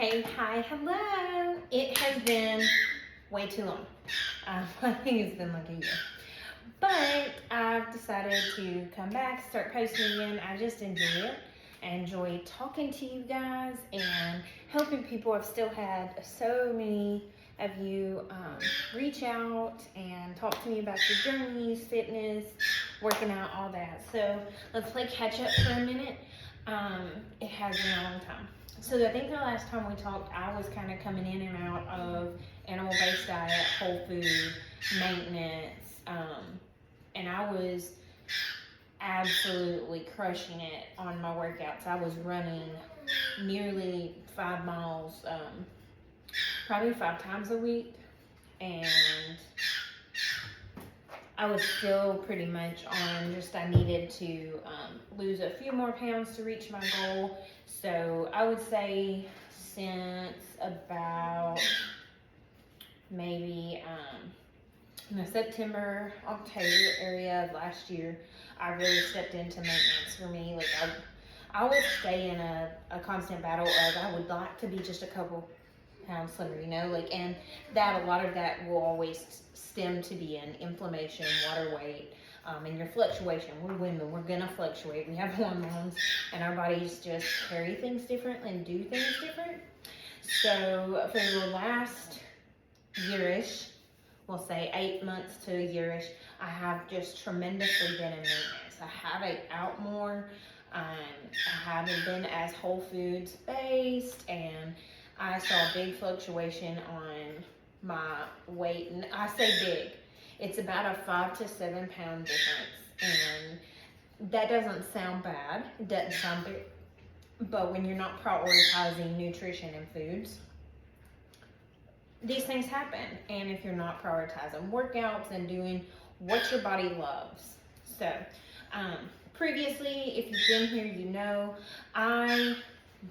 Hey, hi, hello. It has been way too long. I think it's been like a year. But I've decided to come back, start posting again. I just enjoy it. I enjoy talking to you guys and helping people. I've still had so many of you reach out and talk to me about your journeys, fitness, working out, all that. So let's play catch up for a minute. It has been a long time. So I think the last time we talked, I was kind of coming in and out of animal-based diet, whole food, maintenance, and I was absolutely crushing it on my workouts. I was running nearly 5 miles, probably 5 times a week, and I was still pretty much on just I needed to lose a few more pounds to reach my goal. So I would say since about maybe in the September, October area of last year, I really stepped into maintenance for me. Like I would stay in a constant battle of I would like to be just a couple pounds slimmer, and that a lot of that will always stem to be an inflammation, water weight, and your fluctuation. We're women, we're gonna fluctuate. We have hormones, and our bodies just carry things differently and do things different. So for the last yearish, we'll say 8 months to a yearish, I have just tremendously been in maintenance. I have ate out more. I haven't been as whole foods based, and I saw a big fluctuation on my weight. And I say big, it's about a 5 to 7 pound difference. And that doesn't sound bad. It doesn't sound big. But when you're not prioritizing nutrition and foods, these things happen. And if you're not prioritizing workouts and doing what your body loves. So, previously, if you've been here, you know I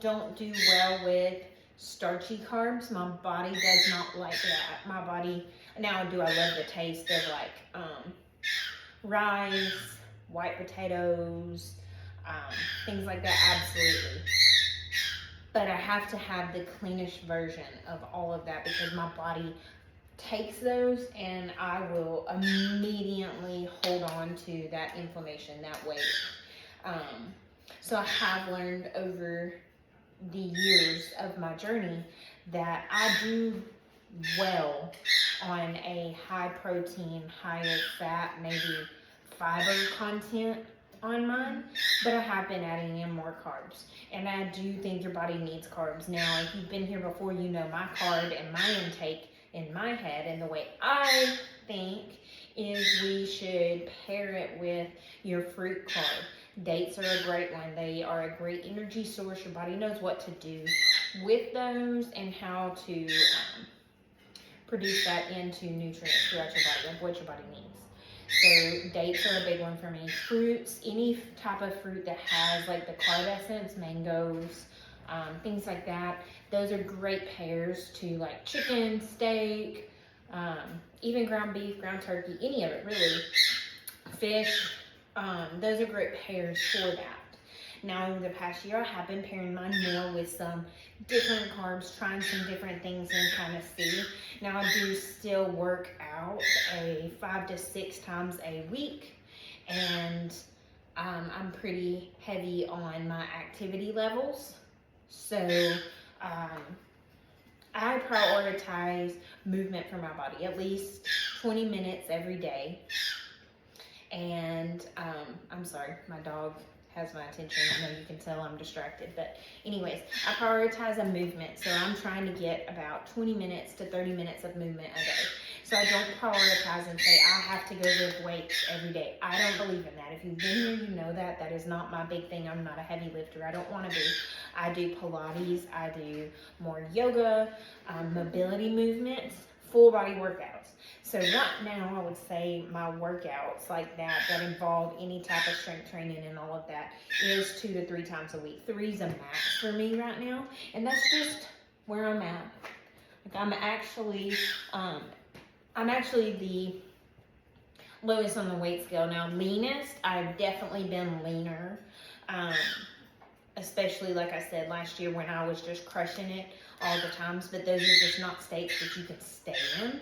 don't do well with starchy carbs. My body does not like that. My body, now do I love the taste of like rice, white potatoes, things like that, absolutely. But I have to have the cleanest version of all of that because my body takes those and I will immediately hold on to that inflammation, that weight. So I have learned over the years of my journey that I do well on a high protein, higher fat, maybe fiber content on mine, but I have been adding in more carbs. And I do think your body needs carbs. Now, if you've been here before, you know my carb and my intake in my head and the way I think is we should pair it with your fruit carb. Dates are a great one. They are a great energy source. Your body knows what to do with those and how to produce that into nutrients throughout your body, of what your body needs. So dates are a big one for me. Fruits, any type of fruit that has like the carb essence, mangoes, things like that. Those are great pairs to like chicken, steak, even ground beef, ground turkey, any of it really. Fish, those are great pairs for that. Now, over the past year, I have been pairing mine more with some different carbs, trying some different things and kind of see. Now, I do still work out 5 to 6 times a week, and I'm pretty heavy on my activity levels. So, I prioritize movement for my body, at least 20 minutes every day. And I'm sorry, my dog has my attention. I know you can tell I'm distracted, but anyways, I prioritize a movement. So I'm trying to get about 20 minutes to 30 minutes of movement a day. So I don't prioritize and say I have to go lift weights every day. I don't believe in that. If you've been here, you know that. That is not my big thing. I'm not a heavy lifter. I don't want to be. I do Pilates. I do more yoga, mobility movements, full body workouts. So right now, I would say my workouts like that involve any type of strength training and all of that is 2 to 3 times a week. 3 is a max for me right now, and that's just where I'm at. Like I'm actually the lowest on the weight scale now. Leanest, I've definitely been leaner. especially like I said last year when I was just crushing it all the times. But those are just not states that you can stay in.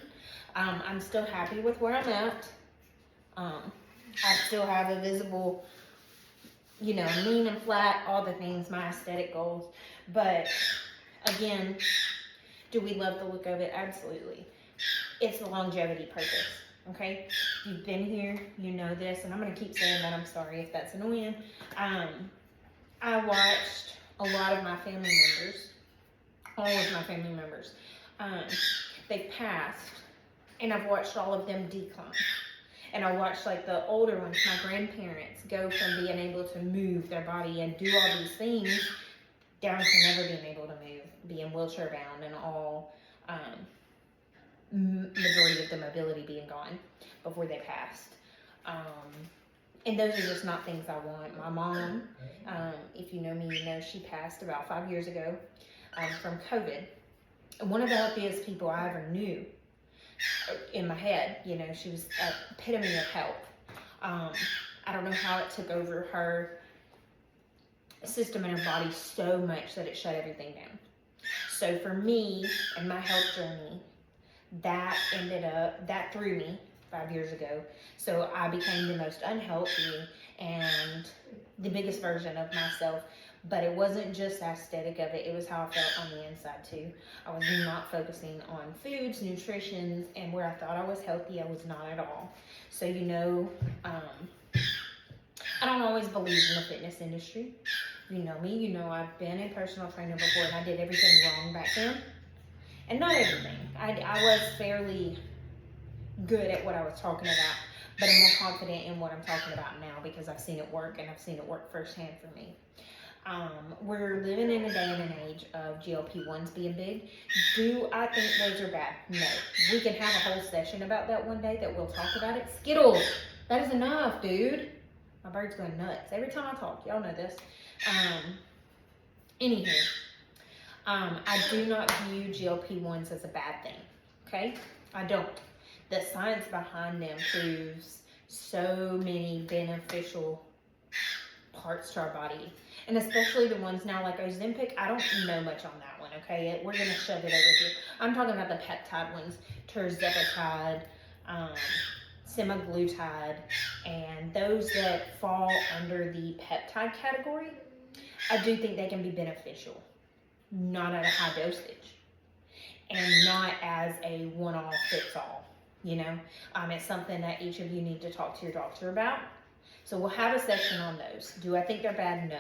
I'm still happy with where I'm at. I still have a visible, you know, lean and flat, all the things, my aesthetic goals. But again, do we love the look of it? Absolutely. It's the longevity purpose. Okay, if you've been here, you know this, and I'm gonna keep saying that. I'm sorry if that's annoying. I watched a lot of my family members, all of my family members. They passed, and I've watched all of them decline. And I watched like the older ones, my grandparents, go from being able to move their body and do all these things down to never being able to move, being wheelchair bound, and all majority of the mobility being gone before they passed. And those are just not things I want. My mom, if you know me, you know she passed about 5 years ago from COVID. One of the healthiest people I ever knew in my head. You know, she was an epitome of health. I don't know how it took over her system in her body so much that it shut everything down. So for me and my health journey, that threw me 5 years ago. So I became the most unhealthy and the biggest version of myself. But it wasn't just the aesthetic of it, it was how I felt on the inside too. I was not focusing on foods, nutrition, and where I thought I was healthy, I was not at all. So, you know, I don't always believe in the fitness industry. You know me, you know I've been a personal trainer before, and I did everything wrong back then. And not everything. I was fairly good at what I was talking about, but I'm more confident in what I'm talking about now because I've seen it work, and I've seen it work firsthand for me. We're living in a day and an age of GLP-1s being big. Do I think those are bad? No. We can have a whole session about that one day that we'll talk about it. Skittles. That is enough, dude. My bird's going nuts every time I talk. Y'all know this. Anywho, I do not view GLP-1s as a bad thing. Okay? I don't. The science behind them proves so many beneficial parts to our body. And especially the ones now like Ozempic, I don't know much on that one, okay? We're going to shove it over here. I'm talking about the peptide ones, tirzepatide, semaglutide, and those that fall under the peptide category, I do think they can be beneficial. Not at a high dosage. And not as a one-all fits all, you know? It's something that each of you need to talk to your doctor about. So we'll have a section on those. Do I think they're bad? No.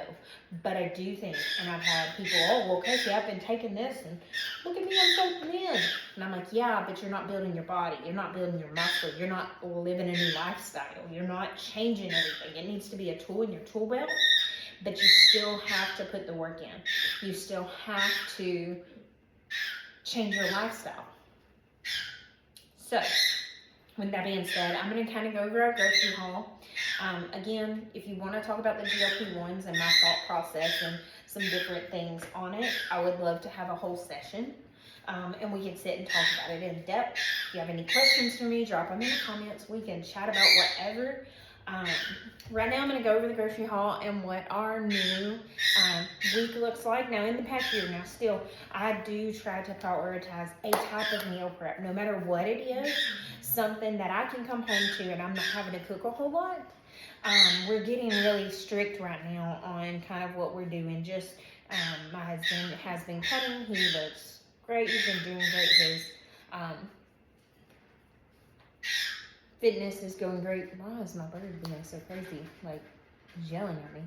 But I do think, and I've had people, oh, well, Casey, I've been taking this, and look at me, I'm so thin. And I'm like, yeah, but you're not building your body. You're not building your muscle. You're not living a new lifestyle. You're not changing everything. It needs to be a tool in your tool belt, but you still have to put the work in. You still have to change your lifestyle. So, with that being said, I'm going to kind of go over our grocery haul. Again, if you want to talk about the GLP-1s and my thought process and some different things on it, I would love to have a whole session. And we can sit and talk about it in depth. If you have any questions for me, drop them in the comments. We can chat about whatever. Right now I'm going to go over the grocery haul and what our new week looks like. Now in the past year, now still, I do try to prioritize a type of meal prep, no matter what it is, something that I can come home to and I'm not having to cook a whole lot. We're getting really strict right now on kind of what we're doing. Just my husband has been cutting. He looks great. He's been doing great. His fitness is going great. Why is my bird being so crazy? Like, he's yelling at me.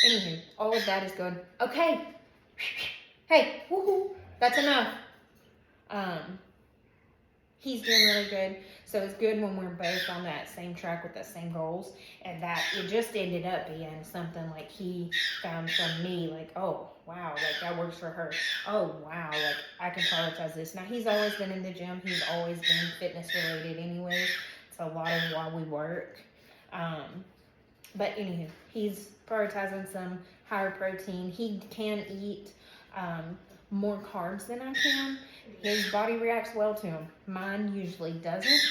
Anywho, all of that is going, okay. Hey, woohoo, that's enough. He's doing really good. So it's good when we're both on that same track with the same goals. And that it just ended up being something like he found from me, like, oh, wow, like that works for her. Oh, wow, like I can prioritize this. Now, he's always been in the gym. He's always been fitness related anyway. It's a lot of why we work. But anywho, he's prioritizing some higher protein. He can eat more carbs than I can. His body reacts well to them. Mine usually doesn't.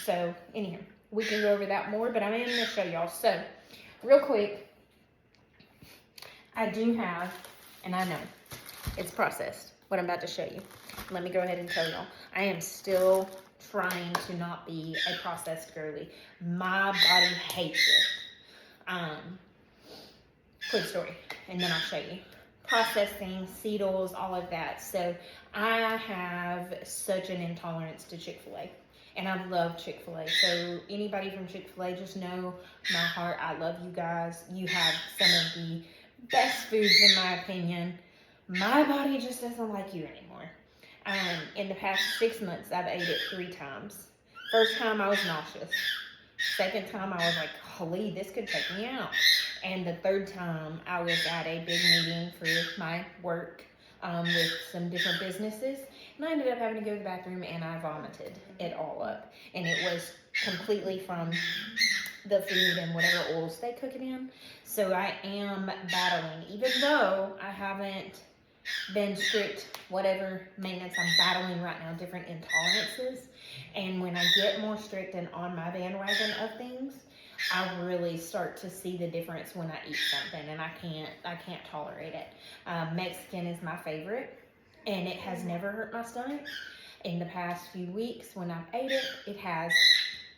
So, anyhow, we can go over that more, but I'm going to show y'all. So, real quick, I do have, and I know it's processed, what I'm about to show you. Let me go ahead and tell y'all, I am still trying to not be a processed girly. My body hates it. Quick story, and then I'll show you. Processing, cereals, all of that. So I have such an intolerance to Chick-fil-A. And I love Chick-fil-A. So anybody from Chick-fil-A, just know my heart. I love you guys. You have some of the best foods in my opinion. My body just doesn't like you anymore. In the past 6 months, I've ate it 3 times. First time I was nauseous. Second time I was like, holy, this could take me out. And the third time I was at a big meeting for my work with some different businesses. And I ended up having to go to the bathroom and I vomited it all up. And it was completely from the food and whatever oils they cook it in. So I am battling, even though I haven't been strict, whatever maintenance, I'm battling right now different intolerances. And when I get more strict and on my bandwagon of things, I really start to see the difference when I eat something, and I can't tolerate it. Mexican is my favorite, and it has never hurt my stomach. In the past few weeks when I've ate it, it has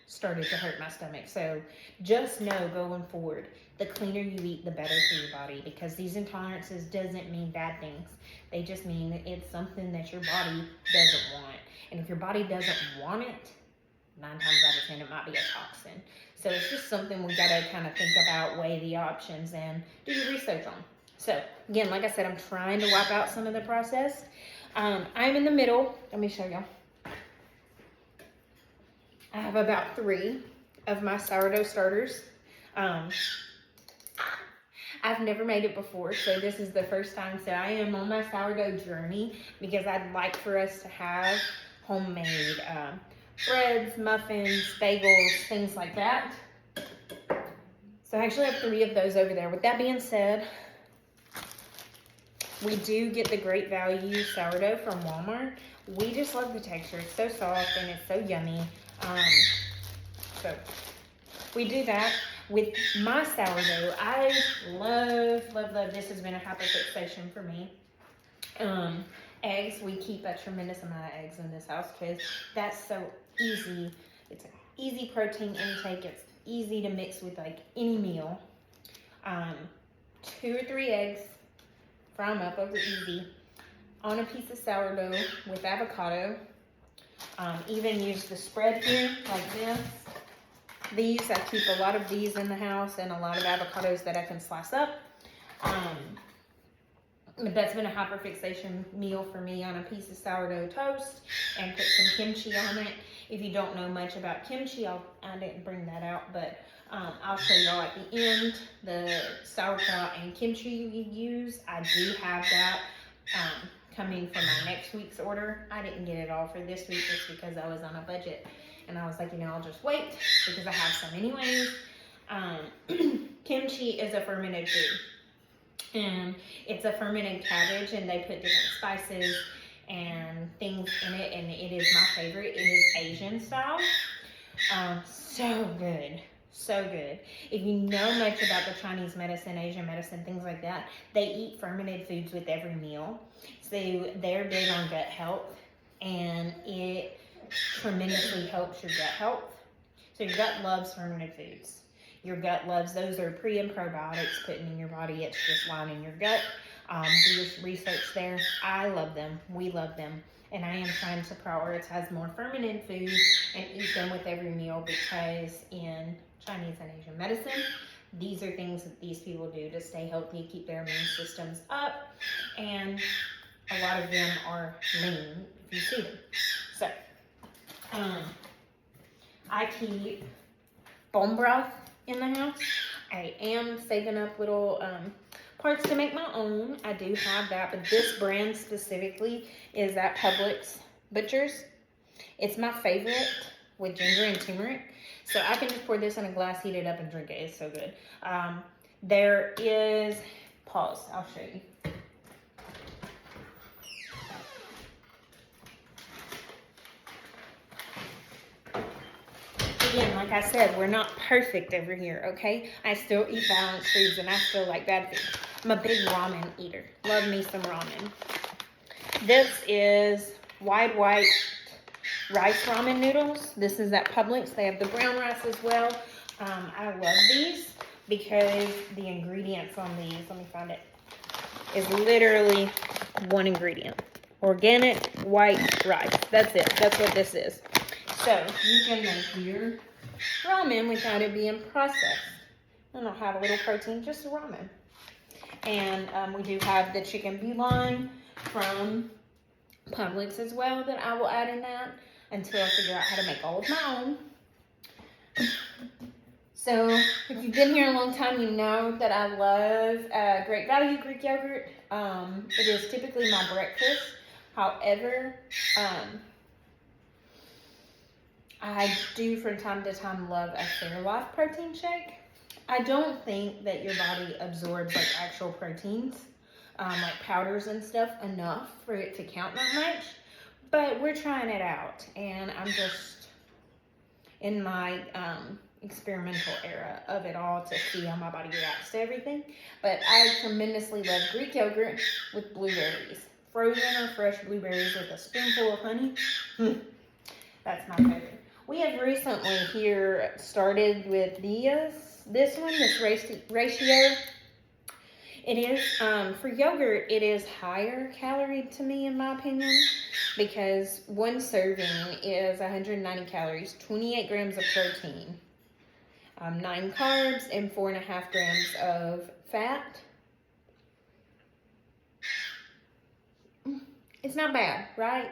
started to hurt my stomach. So just know going forward, the cleaner you eat, the better for your body, because these intolerances doesn't mean bad things. They just mean that it's something that your body doesn't want. And if your body doesn't want it, 9 times out of 10, it might be a toxin. So it's just something we gotta kind of think about, weigh the options, and do your research on. So again, like I said, I'm trying to wipe out some of the processed. I'm in the middle. Let me show y'all. I have about 3 of my sourdough starters. I've never made it before, so this is the first time. So I am on my sourdough journey because I'd like for us to have homemade breads, muffins, bagels, things like that. So I actually have 3 of those over there. With that being said, we do get the Great Value sourdough from Walmart. We just love the texture. It's so soft and it's so yummy. So we do that. With my sourdough, I love, this has been a hyperfixation for me. Eggs, we keep a tremendous amount of eggs in this house because that's so easy. It's an easy protein intake. It's easy to mix with like any meal. 2 or 3 eggs, fry them up over easy on a piece of sourdough with avocado. Even use the spread here like this. These, I keep a lot of these in the house and a lot of avocados that I can slice up. That's been a hyperfixation meal for me, on a piece of sourdough toast and put some kimchi on it. If you don't know much about kimchi, I didn't bring that out, but I'll show y'all at the end the sauerkraut and kimchi you use. I do have that coming for my next week's order. I didn't get it all for this week just because I was on a budget. And I was like, I'll just wait because I have some anyways. Kimchi is a fermented food. And it's a fermented cabbage, and they put different spices and things in it, and it is my favorite. It is Asian style. So good. So good. If you know much about the Chinese medicine, Asian medicine, things like that, they eat fermented foods with every meal. So they're big on gut health, and it tremendously helps your gut health. So your gut loves fermented foods. Your gut loves, those are pre and probiotics putting in your body. It's just lining your gut. Do your research there. I love them. We love them. And I am trying to prioritize more fermented foods and eat them with every meal, because in Chinese and Asian medicine, these are things that these people do to stay healthy, keep their immune systems up. And a lot of them are lean if you see them. So, I keep bone broth in the house. I am saving up little parts to make my own. I do have that, but this brand specifically is at Publix Butchers. It's my favorite, with ginger and turmeric. So I can just pour this in a glass, heat it up, and drink it. It's so good. There is, pause, I'll show you. Again, like I said, we're not perfect over here, okay? I still eat balanced foods and I still like bad foods. I'm a big ramen eater. Love me some ramen. This is wide white rice ramen noodles. This is at Publix. They have the brown rice as well. I love these because the ingredients on these, let me find it, is literally one ingredient. Organic white rice. That's it. That's what this is. So you can make your ramen without it being processed. I don't have a little protein, just ramen. And we do have the chicken bouillon from Publix as well that I will add in that until I figure out how to make all of my own. So if you've been here a long time, you know that I love Great Value Greek yogurt. It is typically my breakfast. However, I do from time to time love a Fairlife protein shake. I don't think that your body absorbs like actual proteins, like powders and stuff, enough for it to count that much. But we're trying it out, and I'm just in my experimental era of it all to see how my body reacts to everything. But I tremendously love Greek yogurt with blueberries. Frozen or fresh blueberries with a spoonful of honey. That's my favorite. We have recently here started with this ratio. It is, for yogurt, it is higher calorie to me, in my opinion, because one serving is 190 calories, 28 grams of protein, 9 carbs, and 4.5 grams of fat. It's not bad, right?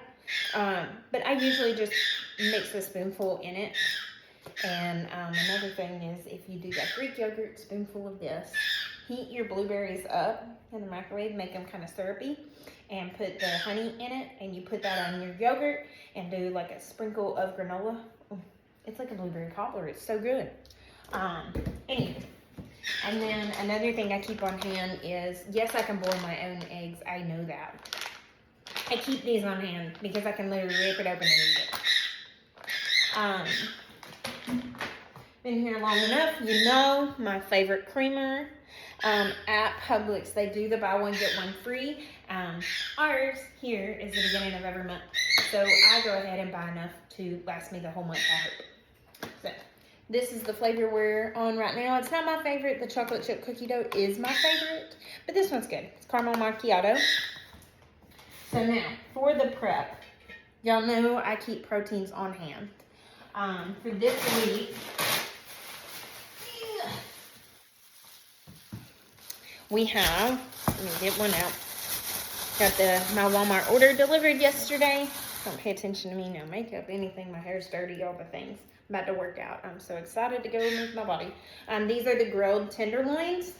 But I usually just mix a spoonful in it. And another thing is, if you do that Greek yogurt, spoonful of this, heat your blueberries up in the microwave, make them kind of syrupy, and put the honey in it, and you put that on your yogurt, and do like a sprinkle of granola. It's like a blueberry cobbler. It's so good. Anyway. And then another thing I keep on hand is, yes, I can boil my own eggs. I know that. I keep these on hand because I can literally rip it open and eat it. Been here long enough, you know my favorite creamer. At Publix, they do the buy one get one free. Ours here is the beginning of every month, so I go ahead and buy enough to last me the whole month, I hope. So this is the flavor we're on right now. It's not my favorite. The chocolate chip cookie dough is my favorite, but this one's good. It's caramel macchiato. So now for the prep, y'all know I keep proteins on hand. For this week, we have, let me get one out. Got my Walmart order delivered yesterday. Don't pay attention to me, no makeup, anything. My hair's dirty, all the things. I'm about to work out. I'm so excited to go move my body. These are the grilled tenderloins.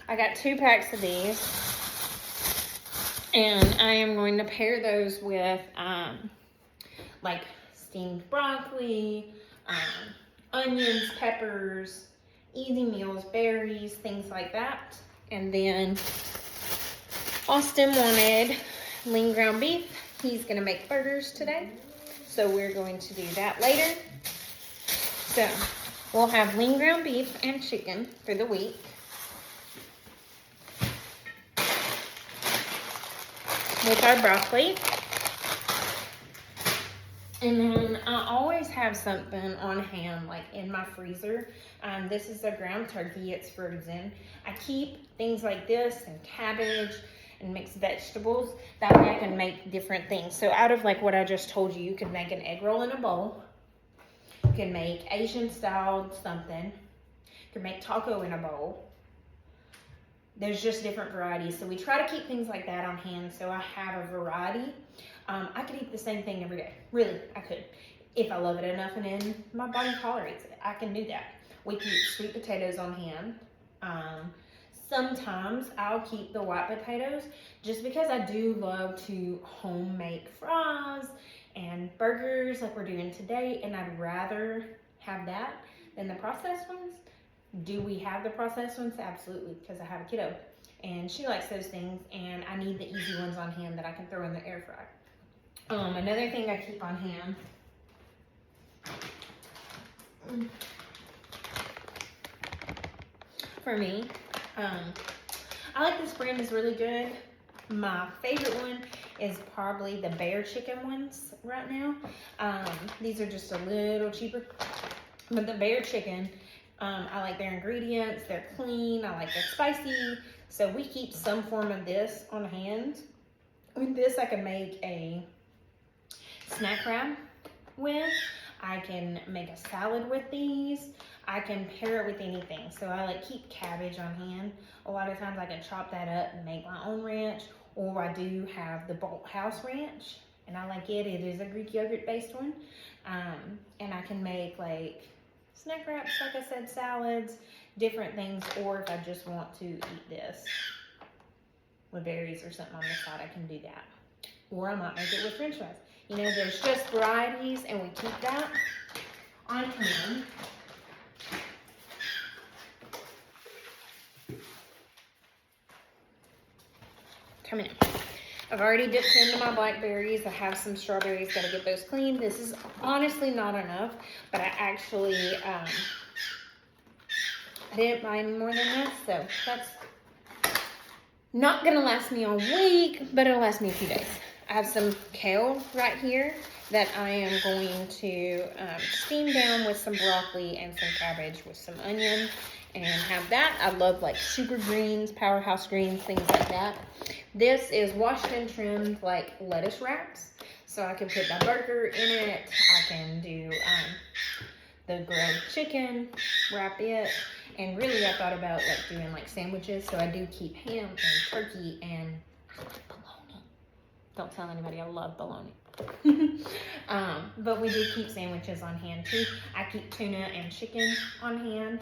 I got 2 packs of these. And I am going to pair those with like steamed broccoli, onions, peppers, easy meals, berries, things like that. And then Austin wanted lean ground beef. He's gonna make burgers today, so we're going to do that later. So we'll have lean ground beef and chicken for the week. With our broccoli. And then I always have something on hand, like in my freezer. This is a ground turkey, it's frozen. I keep things like this and cabbage and mixed vegetables. That way I can make different things. So out of like what I just told you, you can make an egg roll in a bowl. You can make Asian style something. You can make taco in a bowl. There's just different varieties. So we try to keep things like that on hand so I have a variety. I could eat the same thing every day. Really, I could. If I love it enough and then my body tolerates it, I can do that. We keep sweet potatoes on hand. Sometimes I'll keep the white potatoes just because I do love to home make fries and burgers like we're doing today, and I'd rather have that than the processed ones. Do we have the processed ones? Absolutely, because I have a kiddo and she likes those things, and I need the easy ones on hand that I can throw in the air fryer. Another thing I keep on hand for me, I like this brand, is really good. My favorite one is probably the Bear Chicken ones right now. These are just a little cheaper, but the Bear Chicken, I like their ingredients. They're clean. I like they're spicy. So we keep some form of this on hand. With this, I can make a snack wrap with. I can make a salad with these. I can pair it with anything. So I like keep cabbage on hand. A lot of times I can chop that up and make my own ranch, or I do have the Bolt House ranch, and I like it. It is a Greek yogurt based one. And I can make like snack wraps, like I said, salads, different things, or if I just want to eat this with berries or something on the side, I can do that. Or I might make it with french fries. You know, there's just varieties, and we keep that on hand. Come in. I've already dipped into my blackberries. I have some strawberries, gotta get those clean. This is honestly not enough, but I actually, I didn't buy any more than this, so that's not gonna last me a week, but it'll last me a few days. I have some kale right here that I am going to steam down with some broccoli and some cabbage with some onion and have that. I love like super greens, powerhouse greens, things like that. This is washed and trimmed like lettuce wraps. So I can put my burger in it. I can do the grilled chicken, wrap it. And really I thought about like doing like sandwiches. So I do keep ham and turkey and I like bologna. Don't tell anybody I love bologna. But we do keep sandwiches on hand too. I keep tuna and chicken on hand.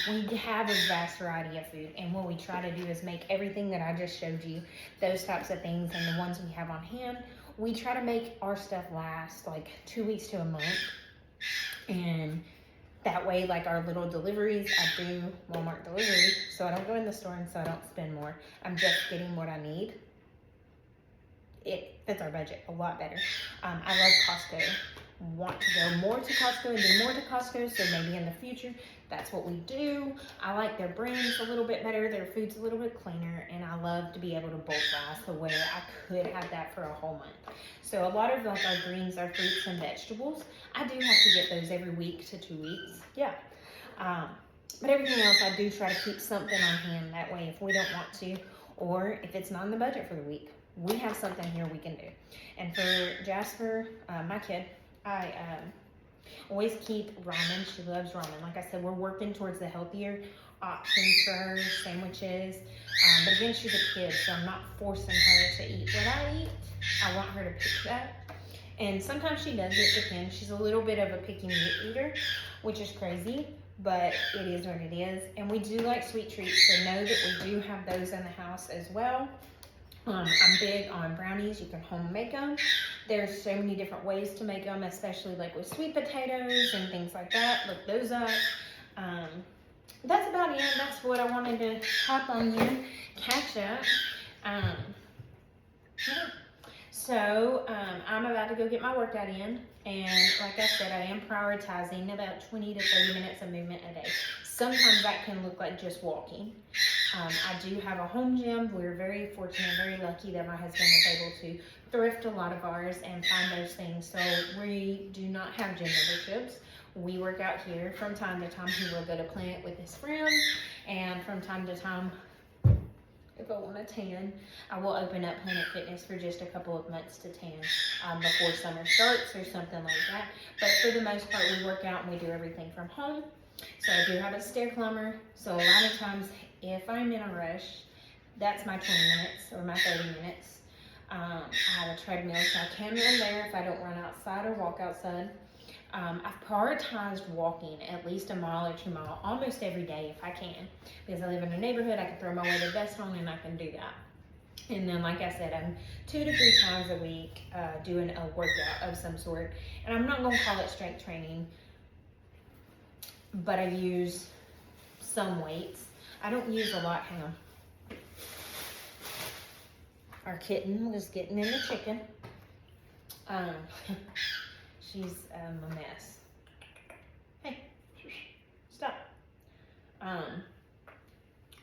We have a vast variety of food, and what we try to do is make everything that I just showed you, those types of things, and the ones we have on hand, we try to make our stuff last like 2 weeks to a month. And that way, like our little deliveries, I do Walmart delivery, so I don't go in the store and so I don't spend more. I'm just getting what I need. It fits our budget a lot better. I love Costco. Want to go more to Costco and do more to Costco, so maybe in the future that's what we do. I like their brands a little bit better. Their food's a little bit cleaner, and I love to be able to bulk buy so where I could have that for a whole month. So a lot of like our greens, our fruits and vegetables, I do have to get those every week to 2 weeks. Yeah. But everything else I do try to keep something on hand. That way if we don't want to, or if it's not in the budget for the week, we have something here we can do. And for Jasper, my kid, I always keep ramen. She loves ramen. Like I said, we're working towards the healthier options for her, sandwiches. But again, she's a kid, so I'm not forcing her to eat what I eat. I want her to pick that. And sometimes she does, it depends. She's a little bit of a picky meat eater, which is crazy, but it is what it is. And we do like sweet treats, so know that we do have those in the house as well. I'm big on brownies. You can home make them. There's so many different ways to make them, especially like with sweet potatoes and things like that. Look those up. That's about it. That's what I wanted to hop on here, catch up. Yeah. So I'm about to go get my workout in, and like I said, I am prioritizing about 20 to 30 minutes of movement a day. Sometimes that can look like just walking. I do have a home gym. We're very fortunate, very lucky that my husband was able to thrift a lot of ours and find those things. So we do not have gym memberships. We work out here. From time to time, he will go to Planet with his friends, and from time to time, if I want to tan, I will open up Planet Fitness for just a couple of months to tan before summer starts or something like that. But for the most part, we work out and we do everything from home. So I do have a stair climber. So a lot of times, if I'm in a rush, that's my 20 minutes or my 30 minutes. I have a treadmill, so I can run there if I don't run outside or walk outside. I've prioritized walking at least a mile or 2 miles almost every day if I can, because I live in a neighborhood. I can throw my weighted vest on and I can do that. And then, like I said, I'm 2 to 3 times a week doing a workout of some sort. And I'm not going to call it strength training, but I use some weights. I don't use a lot. Hang on. Our kitten was getting in the chicken. She's a mess. Hey, stop.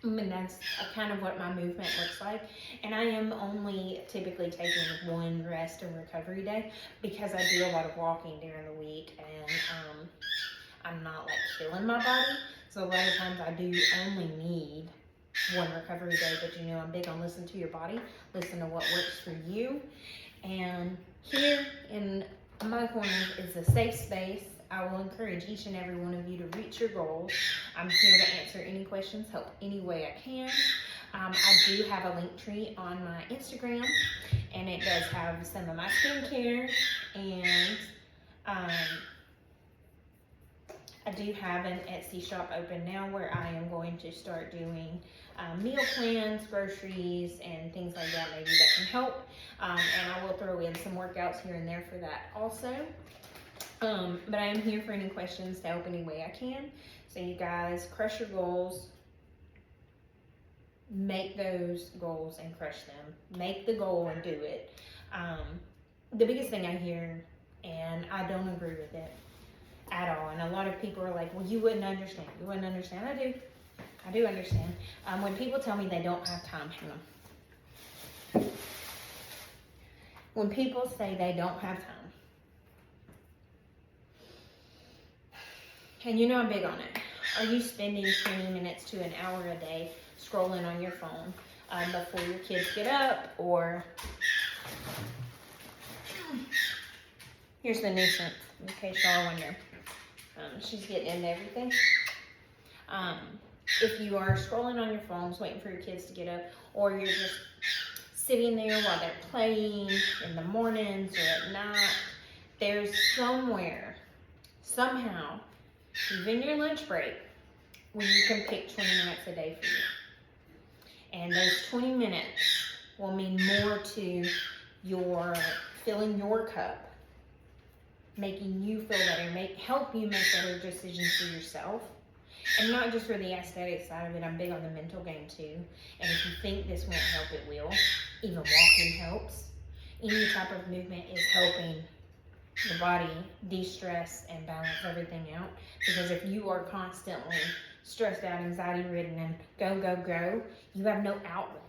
And that's kind of what my movement looks like. And I am only typically taking one rest and recovery day because I do a lot of walking during the week, and I'm not like killing my body. So a lot of times I do only need one recovery day, but you know, I'm big on listen to your body, listen to what works for you. And here in my corner is a safe space. I will encourage each and every one of you to reach your goals. I'm here to answer any questions, help any way I can. I do have a link tree on my Instagram, and it does have some of my skincare, and I do have an Etsy shop open now where I am going to start doing meal plans, groceries, and things like that. Maybe that can help. And I will throw in some workouts here and there for that also. But I am here for any questions to help any way I can. So you guys, crush your goals. Make those goals and crush them. Make the goal and do it. The biggest thing I hear, and I don't agree with it at all, and a lot of people are like, well, you wouldn't understand. You wouldn't understand. I do understand. When people tell me they don't have time, hang on. When people say they don't have time, and you know I'm big on it. Are you spending 20 minutes to an hour a day scrolling on your phone before your kids get up? Or here's the nuisance, in case y'all wonder. She's getting into everything. If you are scrolling on your phones, waiting for your kids to get up, or you're just sitting there while they're playing in the mornings or at night, there's somewhere, somehow, even your lunch break, where you can pick 20 minutes a day for you. And those 20 minutes will mean more to your filling your cup, making you feel better, help you make better decisions for yourself. And not just for the aesthetic side of it, I'm big on the mental game too. And if you think this won't help, it will. Even walking helps. Any type of movement is helping the body de-stress and balance everything out. Because if you are constantly stressed out, anxiety ridden, and go, you have no outlet.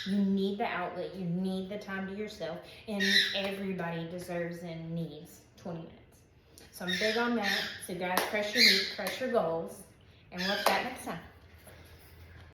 You need the outlet. You need the time to yourself. And everybody deserves and needs 20 minutes. So I'm big on that. So guys, crush your week, crush your goals, and we'll chat next time.